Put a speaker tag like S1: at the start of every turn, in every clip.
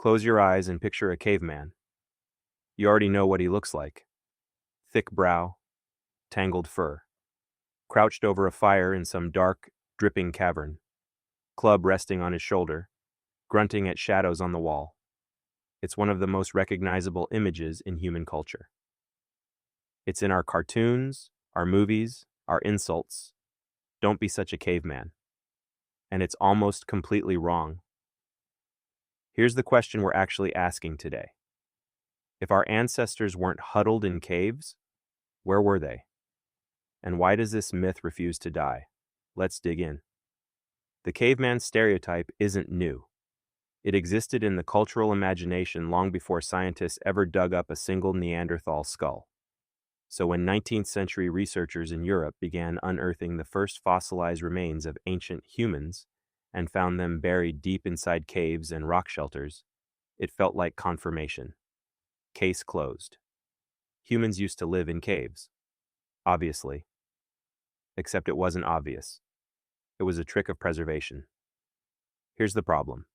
S1: Close your eyes and picture a caveman. You already know what he looks like. Thick brow, tangled fur. Crouched over a fire in some dark, dripping cavern. Club resting on his shoulder, grunting at shadows on the wall. It's one of the most recognizable images in human culture. It's in our cartoons, our movies, our insults. Don't be such a caveman. And it's almost completely wrong. Here's the question we're actually asking today. If our ancestors weren't huddled in caves, where were they? And why does this myth refuse to die? Let's dig in. The caveman stereotype isn't new. It existed in the cultural imagination long before scientists ever dug up a single Neanderthal skull. So when 19th century researchers in Europe began unearthing the first fossilized remains of ancient humans and found them buried deep inside caves and rock shelters, it felt like confirmation. Case closed. Humans used to live in caves. Obviously. Except it wasn't obvious. It was a trick of preservation. Here's the problem.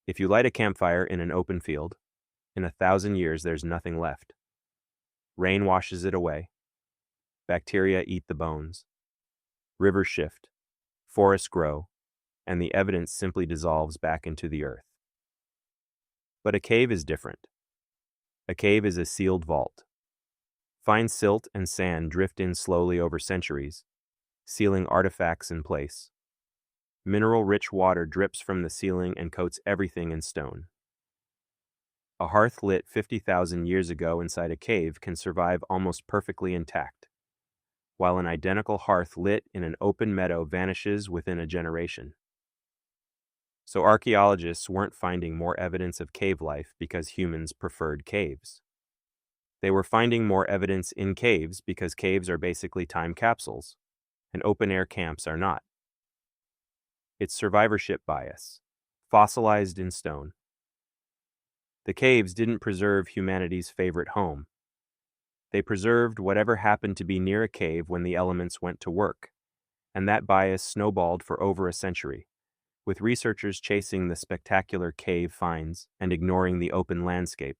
S1: If you light a campfire in an open field, in 1,000 years there's nothing left. Rain washes it away. Bacteria eat the bones. Rivers shift. Forests grow. And the evidence simply dissolves back into the earth. But a cave is different. A cave is a sealed vault. Fine silt and sand drift in slowly over centuries, sealing artifacts in place. Mineral-rich water drips from the ceiling and coats everything in stone. A hearth lit 50,000 years ago inside a cave can survive almost perfectly intact, while an identical hearth lit in an open meadow vanishes within a generation. So archaeologists weren't finding more evidence of cave life because humans preferred caves. They were finding more evidence in caves because caves are basically time capsules, and open-air camps are not. It's survivorship bias, fossilized in stone. The caves didn't preserve humanity's favorite home. They preserved whatever happened to be near a cave when the elements went to work, and that bias snowballed for over a century, with researchers chasing the spectacular cave finds and ignoring the open landscape,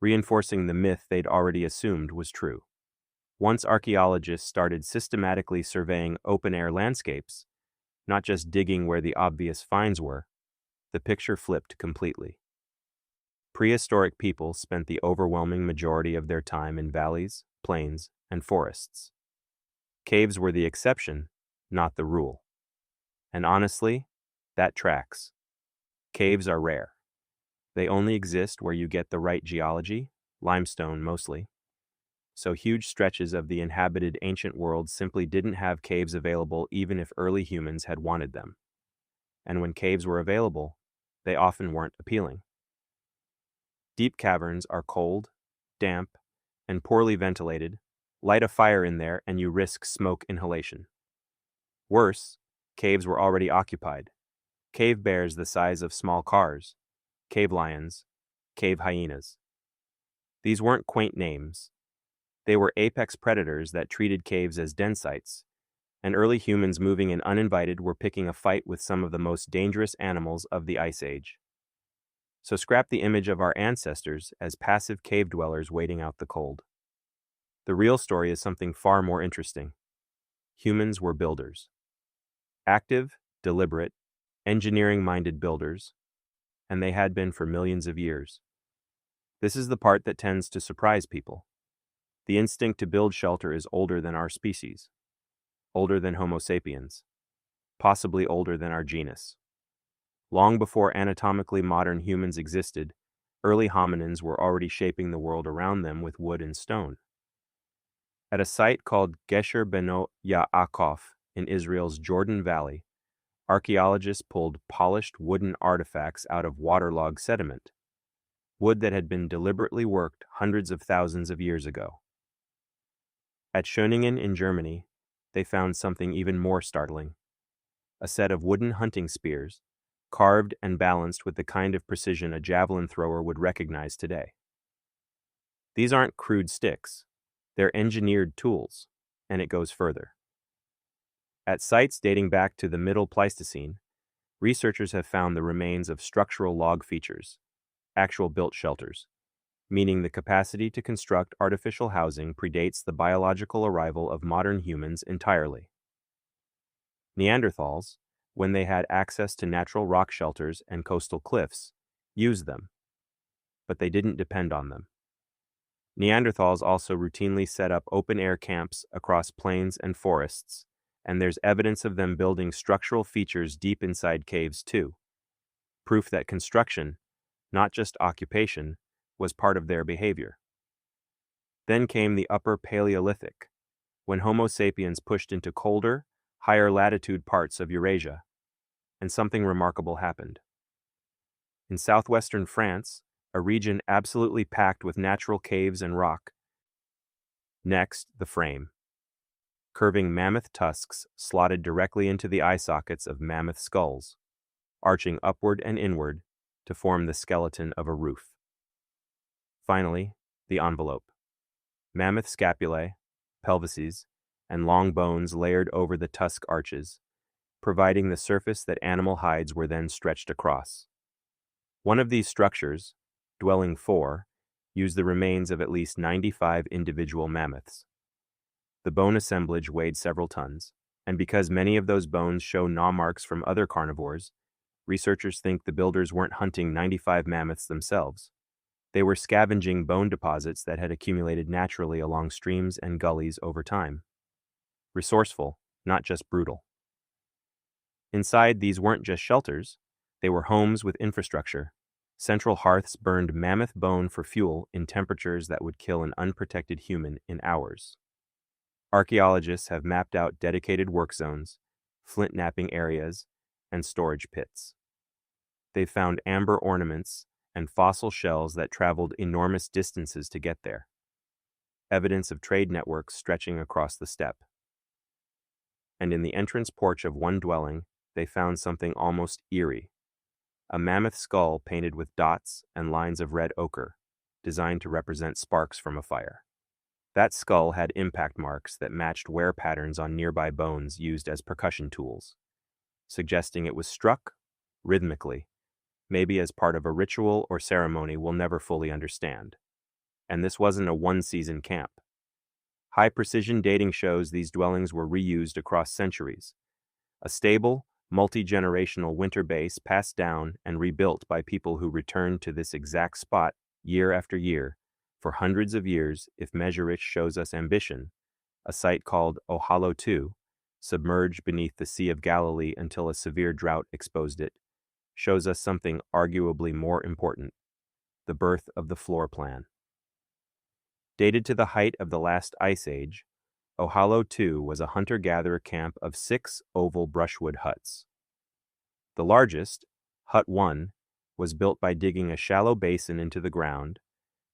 S1: reinforcing the myth they'd already assumed was true. Once archaeologists started systematically surveying open-air landscapes, not just digging where the obvious finds were, the picture flipped completely. Prehistoric people spent the overwhelming majority of their time in valleys, plains, and forests. Caves were the exception, not the rule. And honestly, that tracks. Caves are rare. They only exist where you get the right geology, limestone mostly. So huge stretches of the inhabited ancient world simply didn't have caves available even if early humans had wanted them. And when caves were available, they often weren't appealing. Deep caverns are cold, damp, and poorly ventilated. Light a fire in there and you risk smoke inhalation. Worse, caves were already occupied. Cave bears the size of small cars, cave lions, cave hyenas. These weren't quaint names. They were apex predators that treated caves as den sites, and early humans moving in uninvited were picking a fight with some of the most dangerous animals of the Ice Age. So scrap the image of our ancestors as passive cave dwellers waiting out the cold. The real story is something far more interesting. Humans were builders. Active, deliberate, engineering-minded builders, and they had been for millions of years. This is the part that tends to surprise people. The instinct to build shelter is older than our species, older than Homo sapiens, possibly older than our genus. Long before anatomically modern humans existed, early hominins were already shaping the world around them with wood and stone. At a site called Gesher Beno Yaakov in Israel's Jordan Valley, archaeologists pulled polished wooden artifacts out of waterlogged sediment, wood that had been deliberately worked hundreds of thousands of years ago. At Schöningen in Germany, they found something even more startling: a set of wooden hunting spears, carved and balanced with the kind of precision a javelin thrower would recognize today. These aren't crude sticks, they're engineered tools, and it goes further. At sites dating back to the Middle Pleistocene, researchers have found the remains of structural log features, actual built shelters, meaning the capacity to construct artificial housing predates the biological arrival of modern humans entirely. Neanderthals, when they had access to natural rock shelters and coastal cliffs, used them, but they didn't depend on them. Neanderthals also routinely set up open-air camps across plains and forests, and there's evidence of them building structural features deep inside caves too, proof that construction, not just occupation, was part of their behavior. Then came the Upper Paleolithic, when Homo sapiens pushed into colder, higher latitude parts of Eurasia, and something remarkable happened. In southwestern France, a region absolutely packed with natural caves and rock. Next, the frame. Curving mammoth tusks slotted directly into the eye sockets of mammoth skulls, arching upward and inward to form the skeleton of a roof. Finally, the envelope. Mammoth scapulae, pelvises, and long bones layered over the tusk arches, providing the surface that animal hides were then stretched across. One of these structures, Dwelling 4, used the remains of at least 95 individual mammoths. The bone assemblage weighed several tons, and because many of those bones show gnaw marks from other carnivores, researchers think the builders weren't hunting 95 mammoths themselves. They were scavenging bone deposits that had accumulated naturally along streams and gullies over time. Resourceful, not just brutal. Inside, these weren't just shelters, they were homes with infrastructure. Central hearths burned mammoth bone for fuel in temperatures that would kill an unprotected human in hours. Archaeologists have mapped out dedicated work zones, flint knapping areas, and storage pits. They've found amber ornaments and fossil shells that traveled enormous distances to get there. Evidence of trade networks stretching across the steppe. And in the entrance porch of one dwelling, they found something almost eerie. A mammoth skull painted with dots and lines of red ochre, designed to represent sparks from a fire. That skull had impact marks that matched wear patterns on nearby bones used as percussion tools, suggesting it was struck rhythmically, maybe as part of a ritual or ceremony we'll never fully understand. And this wasn't a one-season camp. High-precision dating shows these dwellings were reused across centuries. A stable, multi-generational winter base passed down and rebuilt by people who returned to this exact spot year after year for hundreds of years. If Measurich shows us ambition, a site called Ohalo II, submerged beneath the Sea of Galilee until a severe drought exposed it, shows us something arguably more important: the birth of the floor plan. Dated to the height of the last ice age, Ohalo II was a hunter-gatherer camp of 6 oval brushwood huts. The largest, Hut 1, was built by digging a shallow basin into the ground,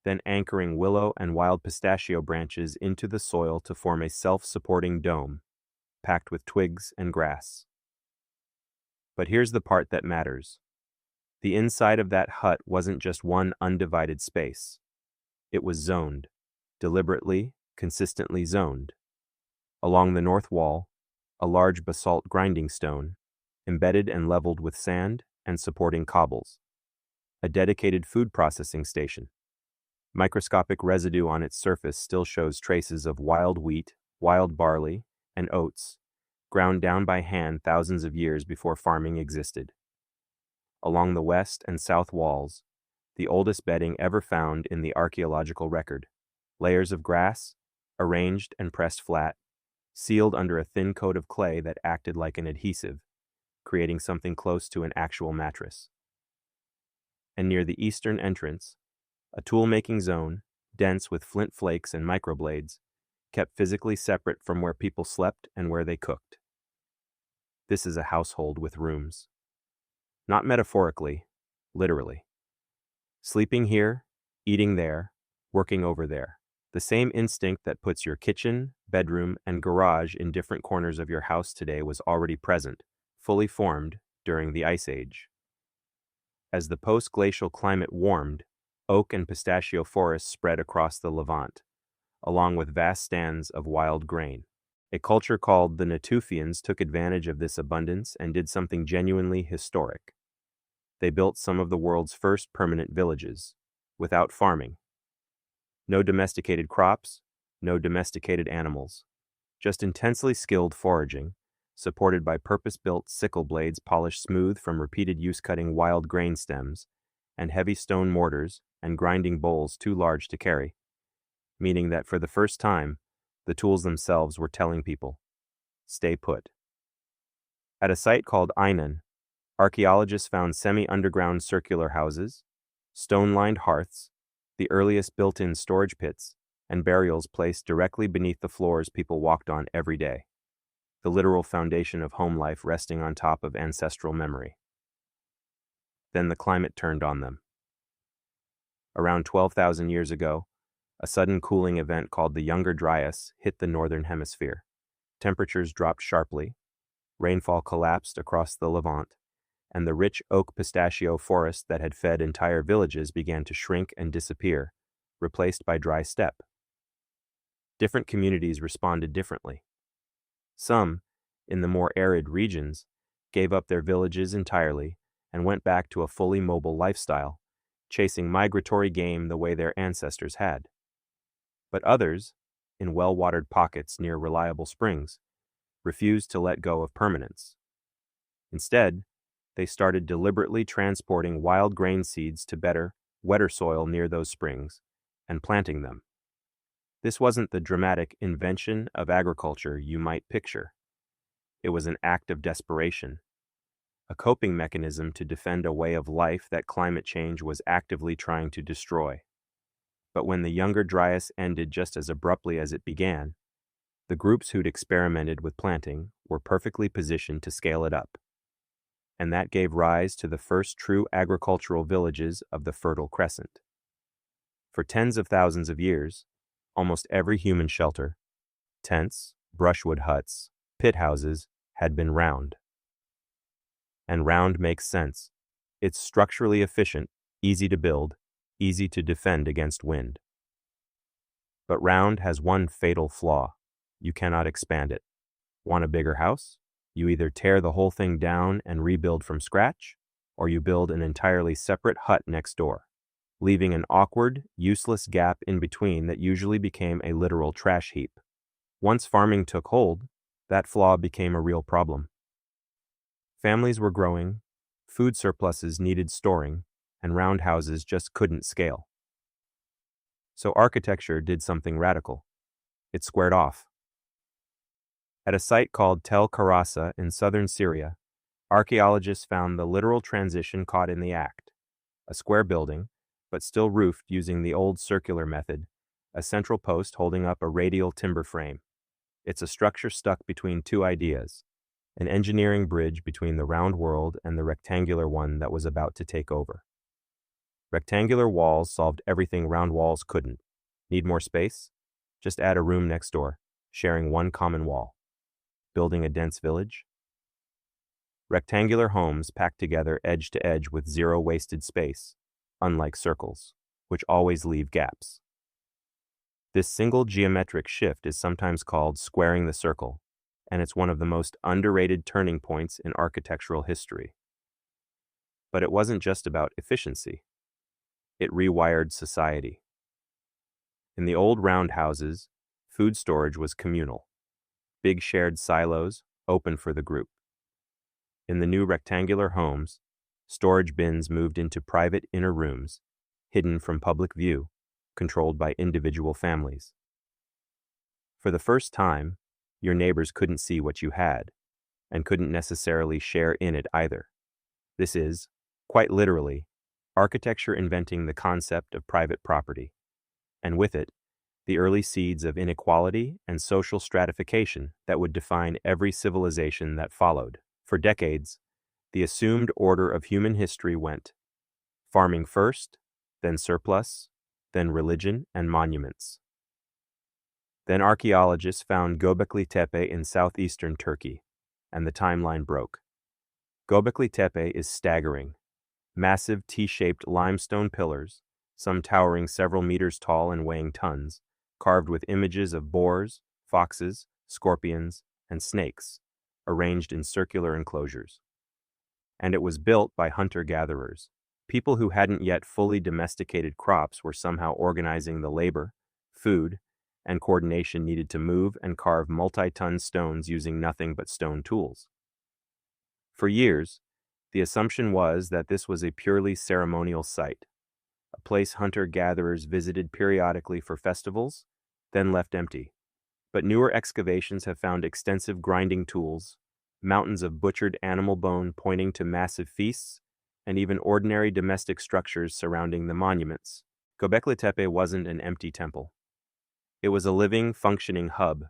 S1: then anchoring willow and wild pistachio branches into the soil to form a self-supporting dome, packed with twigs and grass. But here's the part that matters. The inside of that hut wasn't just one undivided space. It was zoned, deliberately, consistently zoned. Along the north wall, a large basalt grinding stone, embedded and leveled with sand and supporting cobbles. A dedicated food processing station. Microscopic residue on its surface still shows traces of wild wheat, wild barley, and oats, ground down by hand thousands of years before farming existed. Along the west and south walls, the oldest bedding ever found in the archaeological record. Layers of grass, arranged and pressed flat, sealed under a thin coat of clay that acted like an adhesive, creating something close to an actual mattress. And near the eastern entrance, a tool-making zone, dense with flint flakes and microblades, kept physically separate from where people slept and where they cooked. This is a household with rooms. Not metaphorically, literally. Sleeping here, eating there, working over there. The same instinct that puts your kitchen, bedroom, and garage in different corners of your house today was already present, fully formed, during the Ice Age. As the post-glacial climate warmed, oak and pistachio forests spread across the Levant, along with vast stands of wild grain. A culture called the Natufians took advantage of this abundance and did something genuinely historic. they built some of the world's first permanent villages, without farming. No domesticated crops, no domesticated animals, just intensely skilled foraging, supported by purpose-built sickle blades polished smooth from repeated use cutting wild grain stems, and heavy stone mortars and grinding bowls too large to carry, meaning that for the first time, the tools themselves were telling people, stay put. At a site called Einan, archaeologists found semi-underground circular houses, stone-lined hearths, the earliest built-in storage pits, and burials placed directly beneath the floors people walked on every day, the literal foundation of home life resting on top of ancestral memory. Then the climate turned on them. Around 12,000 years ago, a sudden cooling event called the Younger Dryas hit the northern hemisphere. Temperatures dropped sharply, rainfall collapsed across the Levant, and the rich oak pistachio forest that had fed entire villages began to shrink and disappear, replaced by dry steppe. Different communities responded differently. Some, in the more arid regions, gave up their villages entirely and went back to a fully mobile lifestyle, chasing migratory game the way their ancestors had. But others, in well-watered pockets near reliable springs, refused to let go of permanence. Instead, they started deliberately transporting wild grain seeds to better, wetter soil near those springs and planting them. This wasn't the dramatic invention of agriculture you might picture. It was an act of desperation, a coping mechanism to defend a way of life that climate change was actively trying to destroy. But when the Younger Dryas ended just as abruptly as it began, the groups who'd experimented with planting were perfectly positioned to scale it up. And that gave rise to the first true agricultural villages of the Fertile Crescent. For tens of thousands of years, almost every human shelter, tents, brushwood huts, pit houses, had been round. And round makes sense. It's structurally efficient, easy to build, easy to defend against wind. But round has one fatal flaw. You cannot expand it. Want a bigger house? You either tear the whole thing down and rebuild from scratch, or you build an entirely separate hut next door, leaving an awkward, useless gap in between that usually became a literal trash heap. Once farming took hold, that flaw became a real problem. Families were growing, food surpluses needed storing, and round houses just couldn't scale. So architecture did something radical. It squared off. At a site called Tel Karasa in southern Syria, archaeologists found the literal transition caught in the act. A square building, but still roofed using the old circular method, a central post holding up a radial timber frame. It's a structure stuck between two ideas, an engineering bridge between the round world and the rectangular one that was about to take over. Rectangular walls solved everything round walls couldn't. Need more space? Just add a room next door, sharing one common wall. Building a dense village? Rectangular homes packed together edge to edge with zero wasted space, unlike circles, which always leave gaps. This single geometric shift is sometimes called squaring the circle, and it's one of the most underrated turning points in architectural history. But it wasn't just about efficiency. It rewired society. In the old round houses, food storage was communal. Big shared silos, open for the group. In the new rectangular homes, storage bins moved into private inner rooms, hidden from public view, controlled by individual families. For the first time, your neighbors couldn't see what you had, and couldn't necessarily share in it either. This is, quite literally, architecture inventing the concept of private property, and with it, the early seeds of inequality and social stratification that would define every civilization that followed. For decades, the assumed order of human history went farming first, then surplus, then religion and monuments. Then archaeologists found Göbekli Tepe in southeastern Turkey, and the timeline broke. Göbekli Tepe is staggering. Massive T-shaped limestone pillars, some towering several meters tall and weighing tons, carved with images of boars, foxes, scorpions, and snakes, arranged in circular enclosures. and it was built by hunter-gatherers. People who hadn't yet fully domesticated crops were somehow organizing the labor, food, and coordination needed to move and carve multi-ton stones using nothing but stone tools. For years, the assumption was that this was a purely ceremonial site, a place hunter-gatherers visited periodically for festivals, then left empty. But newer excavations have found extensive grinding tools, mountains of butchered animal bone pointing to massive feasts, and even ordinary domestic structures surrounding the monuments. Göbekli Tepe wasn't an empty temple. It was a living, functioning hub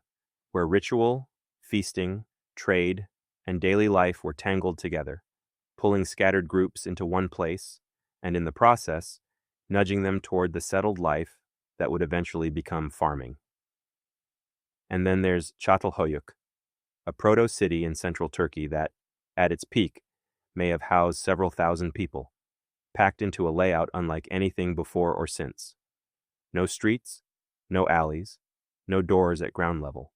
S1: where ritual, feasting, trade, and daily life were tangled together, pulling scattered groups into one place, and in the process, nudging them toward the settled life that would eventually become farming. And then there's Çatalhöyük, a proto-city in central Turkey that, at its peak, may have housed several thousand people, packed into a layout unlike anything before or since. No streets, no alleys, no doors at ground level.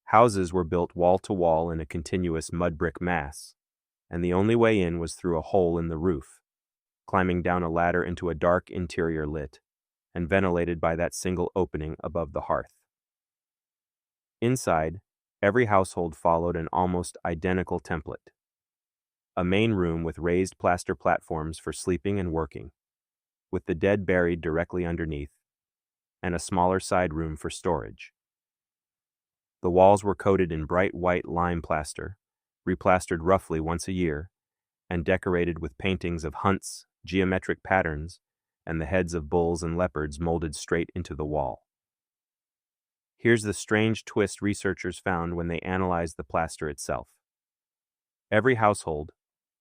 S1: Houses were built wall to wall in a continuous mud brick mass, and the only way in was through a hole in the roof, climbing down a ladder into a dark interior lit and ventilated by that single opening above the hearth. Inside, every household followed an almost identical template. A main room with raised plaster platforms for sleeping and working, with the dead buried directly underneath, and a smaller side room for storage. The walls were coated in bright white lime plaster, replastered roughly once a year, and decorated with paintings of hunts, geometric patterns, and the heads of bulls and leopards molded straight into the wall. Here's the strange twist researchers found when they analyzed the plaster itself. Every household,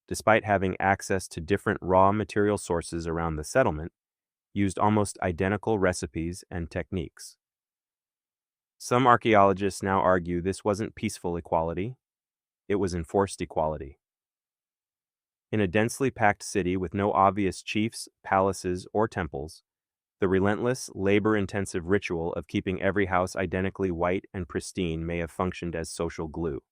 S1: despite having access to different raw material sources around the settlement, used almost identical recipes and techniques. Some archaeologists now argue this wasn't peaceful equality, it was enforced equality. In a densely packed city with no obvious chiefs, palaces, or temples, the relentless, labor-intensive ritual of keeping every house identically white and pristine may have functioned as social glue,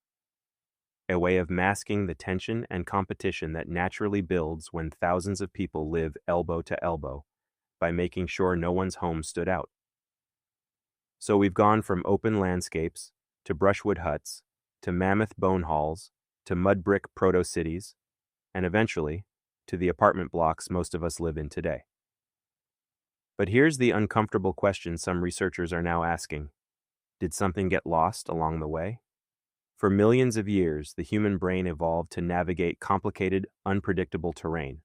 S1: a way of masking the tension and competition that naturally builds when thousands of people live elbow to elbow, by making sure no one's home stood out. So we've gone from open landscapes, to brushwood huts, to mammoth bone halls, to mud brick proto-cities, and eventually, to the apartment blocks most of us live in today. But here's the uncomfortable question some researchers are now asking. Did something get lost along the way? For millions of years, the human brain evolved to navigate complicated, unpredictable terrain,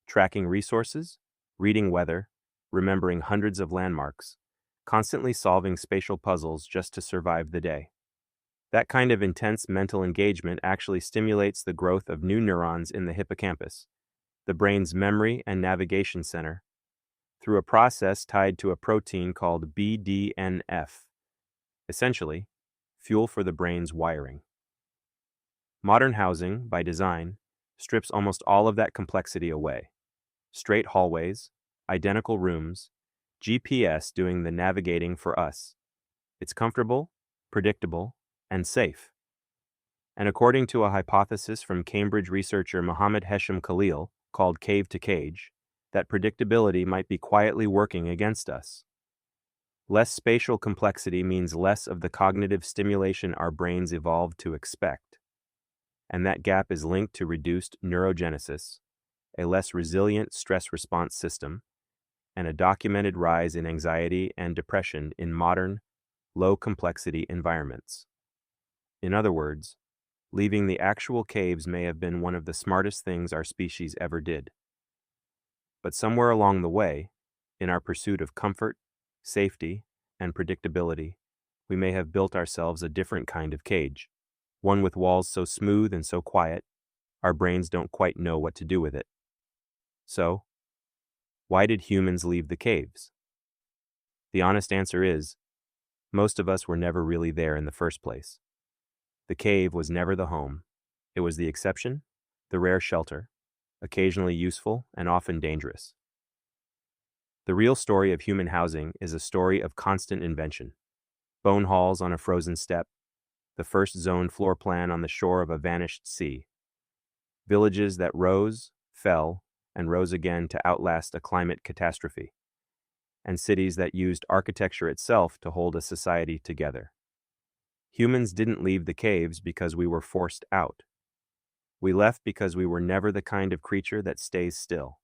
S1: tracking resources, reading weather, remembering hundreds of landmarks, constantly solving spatial puzzles just to survive the day. That kind of intense mental engagement actually stimulates the growth of new neurons in the hippocampus, the brain's memory and navigation center, through a process tied to a protein called BDNF, essentially, fuel for the brain's wiring. Modern housing, by design, strips almost all of that complexity away. Straight hallways, identical rooms, GPS doing the navigating for us. It's comfortable, predictable, and safe. And according to a hypothesis from Cambridge researcher Mohammed Hesham Khalil, called Cave to Cage, that predictability might be quietly working against us. Less spatial complexity means less of the cognitive stimulation our brains evolved to expect. And that gap is linked to reduced neurogenesis, a less resilient stress response system, and a documented rise in anxiety and depression in modern, low-complexity environments. In other words, leaving the actual caves may have been one of the smartest things our species ever did. But somewhere along the way, in our pursuit of comfort, safety, and predictability, we may have built ourselves a different kind of cage, one with walls so smooth and so quiet, our brains don't quite know what to do with it. So, why did humans leave the caves? The honest answer is, most of us were never really there in the first place. The cave was never the home. It was the exception, the rare shelter, occasionally useful and often dangerous. The real story of human housing is a story of constant invention. Bone halls on a frozen steppe, the first zoned floor plan on the shore of a vanished sea. Villages that rose, fell, and rose again to outlast a climate catastrophe. And cities that used architecture itself to hold a society together. Humans didn't leave the caves because we were forced out. We left because we were never the kind of creature that stays still.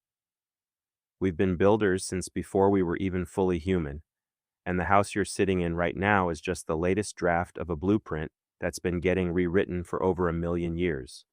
S1: We've been builders since before we were even fully human, and the house you're sitting in right now is just the latest draft of a blueprint that's been getting rewritten for over 1 million years.